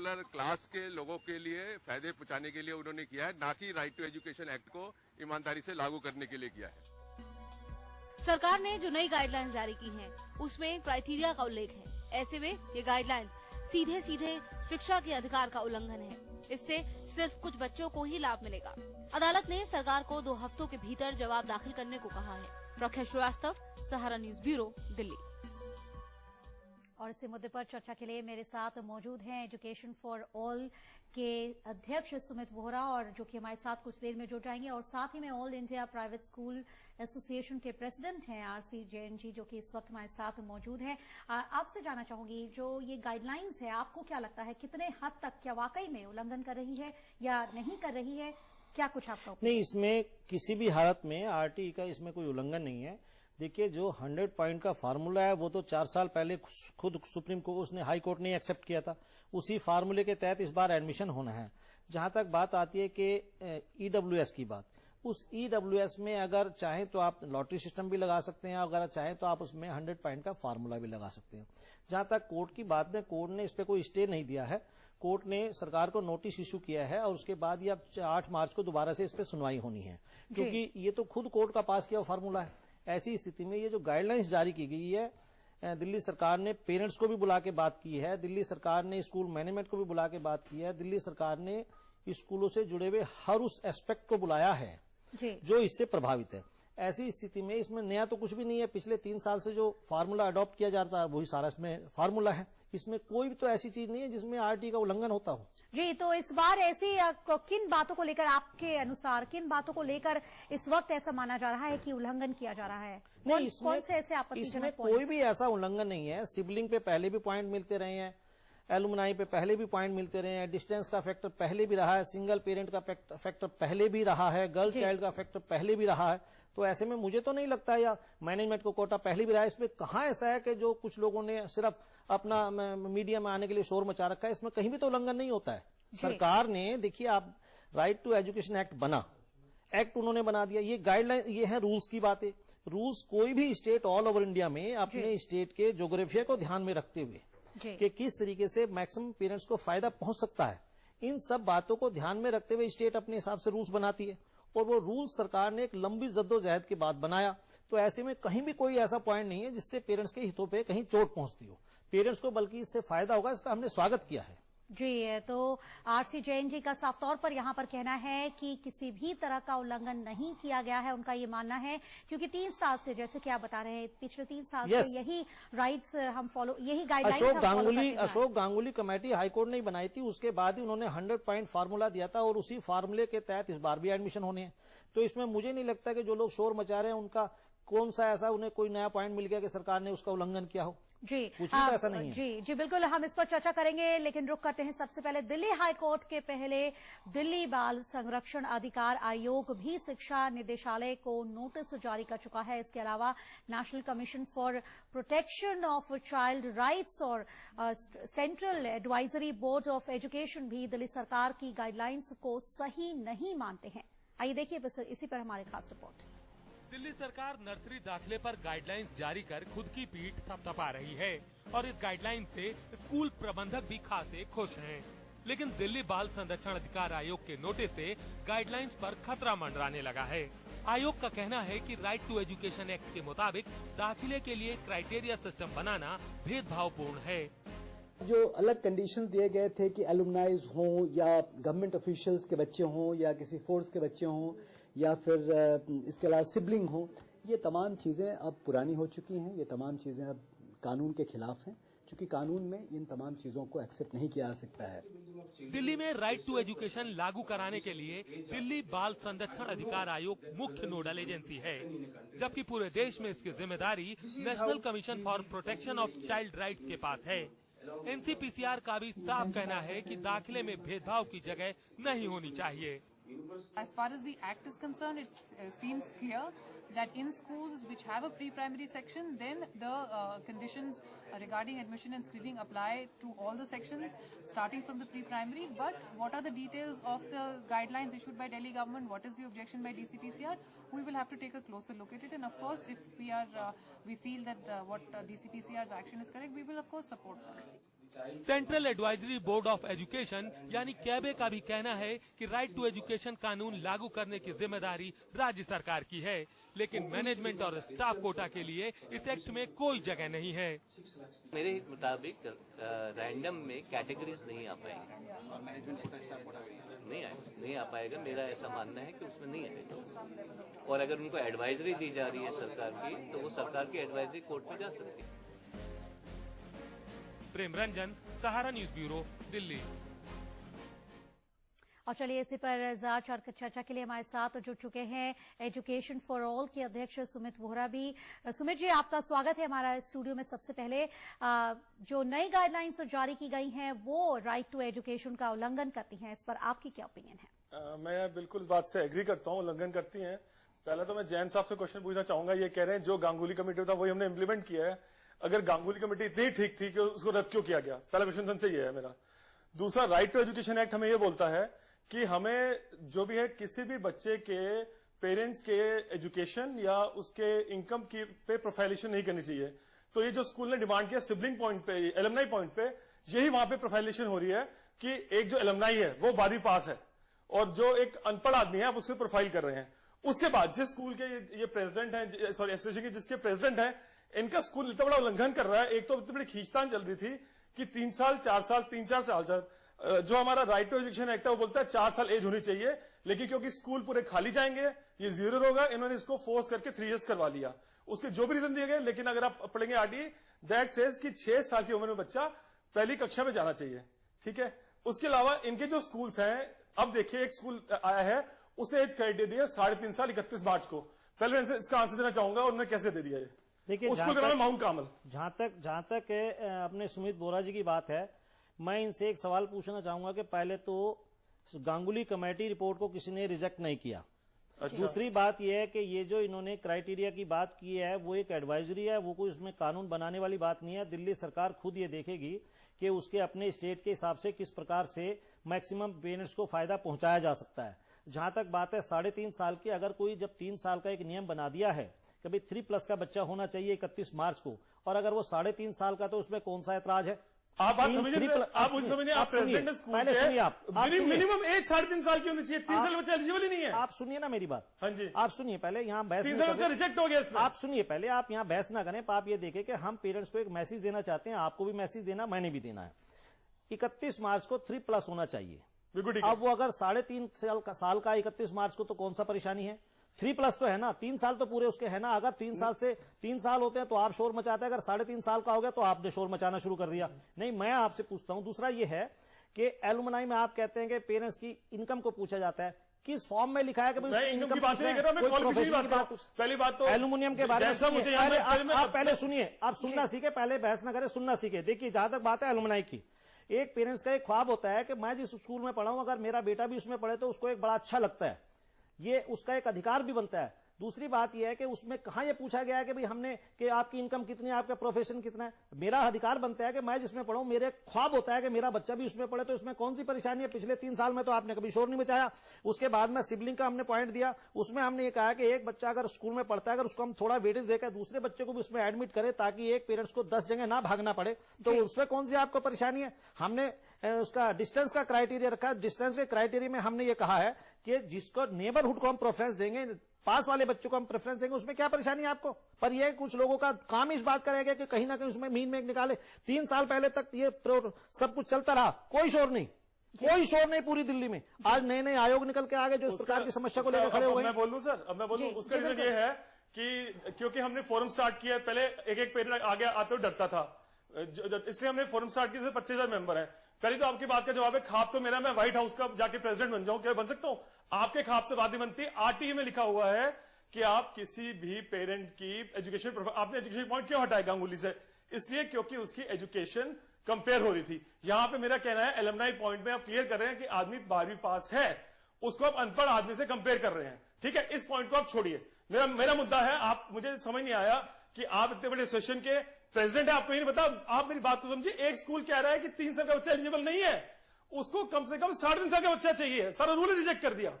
Particular class के लोगों के लिए फायदे पहुंचाने के लिए उन्होंने किया है, ना कि राइट टू एजुकेशन एक्ट को ईमानदारी से लागू करने के लिए किया है। सरकार ने जो नई गाइडलाइंस जारी की हैं, उसमें क्राइटेरिया का उल्लेख है। ऐसे में ये गाइडलाइन सीधे सीधे शिक्षा के अधिकार का उल्लंघन है। इससे सिर्फ कुछ बच्चों को ही लाभ मिलेगा। अदालत ने सरकार को 2 हफ्तों के भीतर जवाब दाखिल करने को कहा है। प्रखर श्रीवास्तव, सहारा न्यूज ब्यूरो, दिल्ली। और इसी मुद्दे पर चर्चा के लिए मेरे साथ मौजूद हैं एजुकेशन फॉर ऑल के अध्यक्ष सुमित वोहरा, और जो कि हमारे साथ कुछ देर में जुड़ जाएंगे, और साथ ही में all India private school association के प्रेसिडेंट हैं आरसी जैन जी, जो कि इस वक्त हमारे साथ मौजूद हैं। आपसे जानना चाहूंगी, जो ये गाइडलाइंस है, आपको क्या लगता है कितने हद तक क्या वाकई में उल्लंघन कर रही है या नहीं कर रही है? क्या कुछ आपका? नहीं, इसमें किसी भी हालत में आरटीई का इसमें कोई उल्लंघन नहीं है। देखिए, जो 100 पॉइंट का फार्मूला है वो तो 4 साल पहले खुद सुप्रीम कोर्ट, उसने हाई कोर्ट ने एक्सेप्ट किया था। उसी फार्मूले के तहत इस बार एडमिशन होना है। जहां तक बात आती है कि ईडब्ल्यूएस की बात, उस ईडब्ल्यूएस में अगर चाहे तो आप लॉटरी सिस्टम भी लगा सकते हैं, अगर चाहे तो आप उसमें 100 पॉइंट का फार्मूला भी लगा सकते हैं। जहां तक कोर्ट की बात है, कोर्ट ने इस पे कोई स्टे नहीं दिया है। कोर्ट ने सरकार को नोटिस इशू किया है और उसके बाद ये अब 8 मार्च को दोबारा से इस पे सुनवाई होनी है, क्योंकि ये तो खुद कोर्ट का पास किया हुआ फार्मूला है। ऐसी स्थिति में ये जो गाइडलाइंस जारी की गई है, दिल्ली सरकार ने पेरेंट्स को भी बुला के बात की है, दिल्ली सरकार ने स्कूल मैनेजमेंट को भी बुला के बात की है, दिल्ली सरकार ने स्कूलों से जुड़े हुए हर उस एस्पेक्ट को बुलाया है जो इससे प्रभावित है। ऐसी स्थिति में इसमें नया तो कुछ भी नहीं है। पिछले 3 साल से जो फार्मूला अडॉप्ट किया जाता है वही सारा इसमें फार्मूला है। इसमें कोई भी तो ऐसी चीज नहीं है जिसमें आरटीई का उल्लंघन होता हो। जी, तो इस बार ऐसी किन बातों को लेकर, आपके अनुसार किन बातों को लेकर इस वक्त ऐसा माना जा रहा है कि उल्लंघन किया जा रहा है? नहीं, कौन से ऐसे आपत्तिजनक इसमें कोई भी ऐसा उल्लंघन नहीं है। सिबलिंग पे पहले भी पॉइंट मिलते रहे हैं, एलुमनाई पे पहले भी पॉइंट मिलते रहे हैं, डिस्टेंस का फैक्टर पहले भी रहा है, सिंगल पेरेंट का फैक्टर पहले भी रहा है, गर्ल चाइल्ड का फैक्टर पहले भी रहा है। तो ऐसे में मुझे तो नहीं लगता, या मैनेजमेंट को कोटा पहले भी रहा है। इसमें कहाँ ऐसा है कि जो कुछ लोगों ने सिर्फ अपना मीडिया में आने के लिए शोर मचा रखा है? इसमें कहीं भी तो उल्लंघन नहीं होता है। सरकार ने, देखिए, आप राइट टू एजुकेशन एक्ट बना, एक्ट उन्होंने बना दिया। ये गाइडलाइन, ये है रूल्स की बातें। रूल्स कोई भी स्टेट ऑल ओवर इंडिया में अपने स्टेट के ज्योग्राफिया को ध्यान में रखते हुए कि किस तरीके से मैक्सिमम पेरेंट्स को फायदा पहुंच सकता है, इन सब बातों को ध्यान में रखते हुए स्टेट अपने हिसाब से रूल्स बनाती है, और वो रूल्स सरकार ने एक लंबी जद्दोजहद के बाद बनाया। तो ऐसे में कहीं भी कोई ऐसा पॉइंट नहीं है जिससे पेरेंट्स के हितों पे कहीं चोट पहुंचती हो। पेरेंट्स को बल्कि इससे फायदा होगा, इसका हमने स्वागत किया है। जी, तो आरसी जैन जी का साफ तौर पर यहाँ पर कहना है कि किसी भी तरह का उल्लंघन नहीं किया गया है। उनका ये मानना है, क्योंकि 3 साल से, जैसे कि आप बता रहे हैं, पिछले 3 साल से यही राइट्स हम फॉलो, यही guidelines Ashok Ganguly committee high court ने बनाई थी, उसके बाद ही उन्होंने 100 पॉइंट फार्मूला दिया था, और उसी फार्मूले के तहत इस बार भी एडमिशन होने हैं। तो इसमें मुझे नहीं लगता कि जो लोग शोर मचा रहे हैं उनका कौन सा ऐसा उन्हें कोई नया पॉइंट मिल गया कि सरकार ने उसका उल्लंघन किया हो। जी, कुछ भी ऐसा नहीं है। जी बिल्कुल, हम इस पर चर्चा करेंगे, लेकिन रुक करते हैं सबसे पहले दिल्ली हाई कोर्ट के पहले दिल्ली बाल संरक्षण अधिकार आयोग भी शिक्षा निदेशालय को नोटिस जारी कर चुका है। इसके अलावा National Commission for Protection of Child Rights और Central Advisory Board of Education भी दिल्ली सरकार की गाइडलाइंस को सही नहीं मानते हैं। आइए देखिए इसी पर हमारी खास रिपोर्ट। दिल्ली सरकार नर्सरी दाखिले पर गाइडलाइंस जारी कर खुद की पीठ थपथपा रही है, और इस गाइडलाइन से स्कूल प्रबंधक भी खासे खुश हैं। लेकिन दिल्ली बाल संरक्षण अधिकार आयोग के नोटिस से गाइडलाइंस पर खतरा मंडराने लगा है। आयोग का कहना है कि राइट टू एजुकेशन एक्ट के मुताबिक दाखिले के लिए क्राइटेरिया सिस्टम बनाना भेदभावपूर्ण है। जो अलग कंडीशन दिए गए थे कि एलुमनाइज हों या गवर्नमेंट ऑफिशियल्स के बच्चे हों या किसी फोर्स के बच्चे हों या फिर इसके अलावा सिबलिंग हो, ये तमाम चीजें अब पुरानी हो चुकी हैं। ये तमाम चीजें अब कानून के खिलाफ हैं, क्योंकि कानून में इन तमाम चीजों को एक्सेप्ट नहीं किया जा सकता है। दिल्ली में राइट टू एजुकेशन लागू कराने के लिए दिल्ली बाल संरक्षण अधिकार आयोग मुख्य नोडल एजेंसी है, जबकि पूरे देश में इसकी जिम्मेदारी national Commission for Protection of Child rights के पास है। एनसीपीसीआर का भी साफ कहना है कि दाखिले में भेदभाव की जगह नहीं होनी चाहिए। As far as the act is concerned, it seems clear that in schools which have a pre-primary section, then the conditions regarding admission and screening apply to all the sections starting from the pre-primary. But what are the details of the guidelines issued by Delhi government? What is the objection by DCPCR? We will have to take a closer look at it. And of course, if we feel that what DCPCR's action is correct, we will of course support that. Central Advisory Board of education यानी कैबे का भी कहना है कि right to education कानून लागू करने की जिम्मेदारी राज्य सरकार की है, लेकिन मैनेजमेंट और स्टाफ कोटा के लिए इस एक्ट में कोई जगह नहीं है। मेरे मुताबिक रैंडम में कैटेगरीज नहीं आ पाएंगे, नहीं आ पाएगा। मेरा ऐसा मानना है कि उसमें नहीं आएगा, और अगर उनको एडवाइजरी दी जा रही है सरकार की, तो वो सरकार की एडवाइजरी कोर्ट में जा सकती है। प्रेम रंजन, सहारा न्यूज ब्यूरो, दिल्ली। और चलिए इसी पर चर्चा के लिए हमारे साथ जुड़ चुके हैं एजुकेशन फॉर ऑल के अध्यक्ष सुमित वोहरा भी। सुमित जी, आपका स्वागत है हमारा स्टूडियो में। सबसे पहले जो नई गाइडलाइंस जारी की गई हैं वो राइट टू एजुकेशन का उल्लंघन करती हैं, इस पर आपकी क्या ओपिनियन है? मैं बिल्कुल इस बात से एग्री करता हूं, उल्लंघन करती हैं। पहले तो मैं जैन साहब से क्वेश्चन पूछना चाहूंगा। ये कह रहे हैं जो गांगुली कमेटी था वही हमने इम्प्लीमेंट किया है। अगर गांगुली कमेटी इतनी ठीक थी कि उसको रद्द क्यों किया गया? पहला क्वेश्चन से ये है मेरा। दूसरा, राइट टू एजुकेशन एक्ट हमें ये बोलता है कि हमें जो भी है किसी भी बच्चे के पेरेंट्स के एजुकेशन या उसके इनकम की पे प्रोफाइलेशन नहीं करनी चाहिए। तो ये जो स्कूल ने डिमांड किया सिबलिंग पॉइंट पे, एलुमनाई पॉइंट पे, यही वहां पे प्रोफाइलेशन हो रही है कि एक जो एलुमनाई है वो 12वीं पास है और जो एक अनपढ़ आदमी है आप उसको प्रोफाइल कर रहे हैं। उसके बाद जिस स्कूल के ये प्रेसिडेंट है, सॉरी एसोसिएशन के जिसके प्रेसिडेंट है, इनका स्कूल इतना बड़ा उल्लंघन कर रहा है। एक तो इतनी बड़ी खींचतान चल रही थी कि 3 साल 4 साल 3-4 साल जो हमारा राइट टू एजुकेशन एक्ट है वो बोलता है 4 साल एज होनी चाहिए, लेकिन क्योंकि स्कूल पूरे खाली जाएंगे, ये 0 होगा, इन्होंने इसको फोर्स करके 3 इयर्स करवा लिया। उसके जो भी रीजन दिए गए, लेकिन अगर आप पढ़ेंगे आरटी दैट सेज कि 6 साल की उम्र में बच्चा पहली कक्षा में जाना चाहिए। ठीक है। उसके अलावा इनके जो स्कूल्स हैं, अब देखिए एक स्कूल आया है, उसे एज क्राइटेरिया दिया 3.5 साल 31 मार्च को। पहले मैं इसका आंसर देना चाहूंगा उन्होंने कैसे दे दिया। देखिए माउंट कामल। जहां तक अपने सुमित वोहरा जी की बात है, मैं इनसे एक सवाल पूछना चाहूंगा कि पहले तो गांगुली कमेटी रिपोर्ट को किसी ने रिजेक्ट नहीं किया। अच्छा। दूसरी बात यह है कि ये जो इन्होंने क्राइटेरिया की बात की है वो एक एडवाइजरी है, वो कोई उसमें कानून बनाने वाली बात नहीं है। दिल्ली सरकार खुद ये देखेगी कि उसके अपने स्टेट के हिसाब से किस प्रकार से मैक्सिमम पेरेंट्स को फायदा पहुंचाया जा सकता है। जहां तक बात है 3.5 साल की, अगर कोई जब 3 साल का एक नियम बना दिया है कि भाई 3+ का बच्चा होना चाहिए 31 मार्च को, और अगर वो 3.5 साल का, तो उसमें कौन सा ऐतराज है? आप समझिए, आप प्रेसिडेंट स्कूल पहले सुनिए, आप मिनिमम एज 3.5 साल की होनी चाहिए। 3 साल बच्चा एलिजिबल ही नहीं है। आप सुनिए ना मेरी बात। हाँ जी, आप सुनिए पहले, यहाँ बहस 3 साल बच्चा रिजेक्ट हो गया इसमें। आप सुनिए पहले, आप यहाँ बहस ना करें। आप ये देखें कि हम पेरेंट्स को एक मैसेज देना चाहते हैं, आपको भी मैसेज देना, मैंने भी देना है। 31 मार्च को 3+ होना चाहिए। अब वो अगर 3.5 साल का 31 मार्च को, तो कौन सा परेशानी है? 3+ तो है ना, 3 साल तो पूरे उसके है ना। अगर 3 साल होते हैं तो आप शोर मचाते हैं, अगर 3.5 साल का हो गया तो आपने शोर मचाना शुरू कर दिया। नहीं, मैं आपसे पूछता हूं। दूसरा ये है कि एलुमनाई में आप कहते हैं कि पेरेंट्स की इनकम को पूछा जाता है, किस फॉर्म में लिखा है कि इनकम की बात नहीं कर रहा मैं, क्वालिफिकेशन की बात। पहली बात तो एल्यूमिनियम के बारे में आप पहले सुनिए, आप सुनना सीखे, पहले बहस ना करें, सुनना सीखे। देखिए जहां तक बात है एलुमनाई की, एक पेरेंट्स का एक ख्वाब होता है कि मैं जिस स्कूल में पढ़ा हूं अगर मेरा बेटा भी उसमें पढ़े तो उसको एक बड़ा अच्छा लगता है, ये उसका एक अधिकार भी बनता है। दूसरी बात यह है कि उसमें कहां ये पूछा गया है कि भाई हमने कि आपकी इनकम कितनी है, आपका प्रोफेशन कितना है। मेरा अधिकार बनता है कि मैं जिसमें पढ़ूं, मेरे ख्वाब होता है कि मेरा बच्चा भी उसमें पढ़े, तो इसमें कौन सी परेशानी है? पिछले 3 साल में तो आपने कभी शोर नहीं मचाया। उसके बाद में सिबलिंग का हमने पॉइंट दिया, उसमें हमने ये कहा कि एक बच्चा अगर स्कूल में पढ़ता है, अगर उसको हम थोड़ा वेटेज देकर दूसरे बच्चे को भी उसमें एडमिट करें ताकि एक पेरेंट्स को 10 जगह ना भागना पड़े, तो उसमें कौन सी आपको परेशानी है? हमने उसका डिस्टेंस का क्राइटेरिया रखा। डिस्टेंस के क्राइटेरिया में हमने ये कहा है कि जिसको नेबरहुड को हम प्रेफरेंस देंगे, पास वाले बच्चों को हम प्रेफरेंस देंगे, उसमें क्या परेशानी है आपको? पर ये कुछ लोगों का काम इस बात करेगा कि कहीं ना कहीं उसमें मीन में निकाले। 3 साल पहले तक ये सब कुछ चलता रहा, कोई शोर नहीं, कोई शोर नहीं पूरी दिल्ली में। आज नए नए आयोग निकल के आ गए जो इस प्रकार की समस्या को लेकर खड़े हो गए। मैं बोलूं सर, अब मैं बोलूं, उसका रीजन ये है कि क्योंकि हमने फोरम स्टार्ट किया, पहले एक पेरेंट आगे आते हुए डरता था, इसलिए हमने फोरम स्टार्ट किया। 25,000 मेंबर है। पहले तो आपकी बात का जवाब है, ख्वाब तो मेरा मैं व्हाइट हाउस का जाके प्रेसिडेंट बन जाऊं, क्या बन सकता हूं? आपके ख्वाब से बात नहीं बनती। आरटीई में लिखा हुआ है कि आप किसी भी पेरेंट की एजुकेशन, आपने एजुकेशन पॉइंट क्यों हटाया गांगुली से? इसलिए क्योंकि उसकी एजुकेशन कंपेयर हो रही थी। यहां पे मेरा कहना है एलुमनाई पॉइंट में आप क्लियर कर रहे हैं कि आदमी 12वीं पास है, उसको आप अनपढ़ आदमी से कंपेयर कर रहे हैं। ठीक है, इस पॉइंट को आप छोड़िए। मेरा मुद्दा है, आप मुझे समझ नहीं आया कि आप इतने बड़े एसोसिएशन के प्रेसिडेंट है, आपको ये नहीं पता। आप मेरी बात को समझिए। एक स्कूल कह रहा है कि 3 साल का बच्चा एलिजिबल नहीं है, उसको कम से कम 3.5 साल का बच्चा चाहिए। सारा रूल रिजेक्ट कर दिया।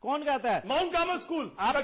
कौन कहता है? माउंट कार्मल स्कूल आप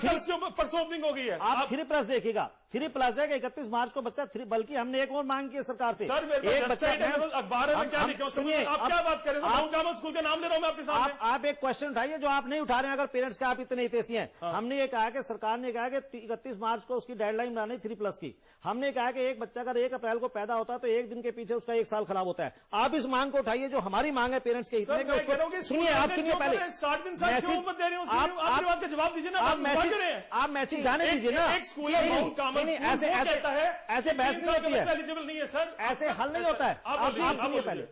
परसों ओपनिंग हो गई है। आप 3+ देखिएगा, 3+ है कि 31 मार्च को बच्चा 3, बल्कि हमने एक और मांग की है सरकार से। सर एक बच्चा अखबार में क्या लिखा? सुनिए, आप क्या बात करें? माउंट कार्मल स्कूल का नाम ले रहा हूं मैं आपके सामने। आप एक क्वेश्चन उठाइए जो आप नहीं उठा रहे हैं, अगर पेरेंट्स के आप इतने हितैषी हैं। हमने ये कहा कि सरकार ने कहा कि 31 मार्च को उसकी डेडलाइन बनानी 3+ की। हमने कहा कि एक बच्चा अगर 1 अप्रैल को पैदा होता है तो 1 दिन के पीछे उसका 1 साल खराब होता है। आप इस मांग को उठाइए जो हमारी मांग है पेरेंट्स के हित में। सुनिए, आप सुनिए पहले, 60 दिन साल क्यों मत दे रहे हो? आपकी बात का जवाब दीजिए ना। आप मैसेज जाने दीजिए ना। एक स्कूल है माउंट कार्मल, ऐसे बहस एलिजिबल नहीं है सर, ऐसे हल नहीं होता है। आप सुनिए पहले,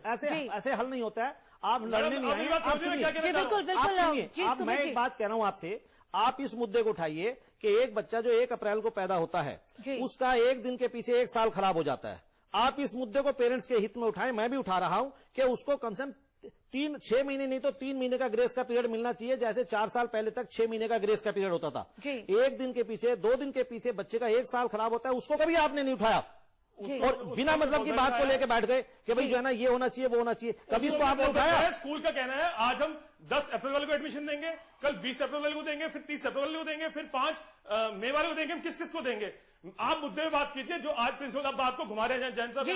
ऐसे हल नहीं होता है। आप लड़ने नहीं आए। आप सुनिए, बिल्कुल। मैं एक बात कह रहा हूं आपसे, आप इस मुद्दे को उठाइए कि एक बच्चा जो 1 अप्रैल को पैदा होता है उसका 1 दिन के पीछे 1 साल खराब हो जाता है। आप इस मुद्दे को पेरेंट्स के हित में उठाएं। मैं भी उठा रहा हूं कि उसको कम से कम 6 महीने नहीं तो 3 महीने का ग्रेस का पीरियड मिलना चाहिए, जैसे 4 साल पहले तक 6 महीने का ग्रेस का पीरियड होता था। 1 दिन के पीछे, 2 दिन के पीछे बच्चे का 1 साल खराब होता है, उसको कभी आपने नहीं उठाया और बिना मतलब की बात को लेकर बैठ गए कि भाई जो है ना ये होना चाहिए, वो होना चाहिए। कभी इसको आपने उठाया? स्कूल का कहना है आज हम 10 अप्रैल वाले को एडमिशन देंगे, कल 20 अप्रैल वाले को देंगे, फिर 30 अप्रैल वाले को देंगे, फिर 5 मई वाले को देंगे। हम किस किस को देंगे? आप मुद्दे में बात कीजिए जो आज प्रिंसिपल आप बात को घुमा रहे हैं जैन साहब।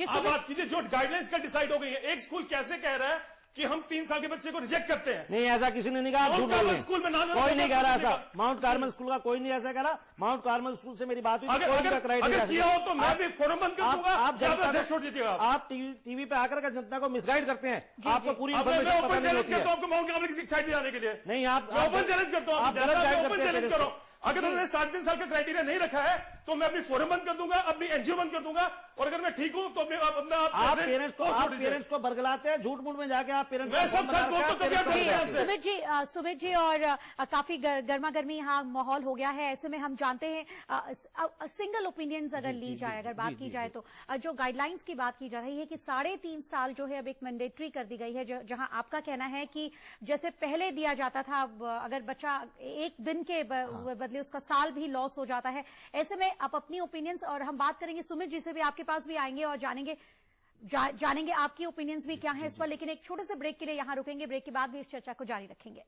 आप बात कीजिए जो गाइडलाइंस का डिसाइड हो गई है। एक स्कूल कैसे कह रहा है कि हम 3 साल के बच्चे को रिजेक्ट करते हैं? नहीं, ऐसा किसी ने नहीं कहा। माउंट कार्मल स्कूल में नाम कोई नहीं कह रहा था। माउंट कार्मल स्कूल का कोई नहीं ऐसा कह रहा। माउंट कार्मल स्कूल से मेरी बात हुई। अगर किया हो तो मैं भी फोरम बंद कर दूंगा। आप छोड़ दीजिएगा। आप टीवी पे आकर के जनता को मिसगाइड करते हैं। आपको पूरी इन्फॉर्मेशन पता नहीं होती है। आपको माउंट कार्मल की साइड जाने के लिए नहीं, आप ओपन चैलेंज करता हूँ। ओपन चैलेंज करो। अगर उन्होंने 60 साल का क्राइटेरिया नहीं रखा है तो मैं अपनी फोरम बंद कर दूंगा, अपनी एनजीओ बंद कर दूंगा। और अगर मैं ठीक हूं तो आप पेरेंट्स को बरगलाते हैं, झूठ मूठ में जाके आप पेरेंट्स सुमित जी और काफी गर्मा गर्मी यहाँ माहौल हो गया है। ऐसे में हम जानते हैं सिंगल ओपिनियंस अगर ली जाए, अगर बात की जाए तो जो गाइडलाइंस की बात की जा रही है कि 3.5 साल जो है अब एक मैंडेटरी कर दी गई है, जहां आपका कहना है कि जैसे पहले दिया जाता था, अगर बच्चा 1 दिन के बदले उसका साल भी लॉस हो जाता है। ऐसे में आप अपनी ओपिनियंस, और हम बात करेंगे सुमित जी से भी, आपके पास भी आएंगे और जानेंगे आपकी ओपिनियंस भी क्या है इस पर। लेकिन एक छोटे से ब्रेक के लिए यहां रुकेंगे। ब्रेक के बाद भी इस चर्चा को जारी रखेंगे।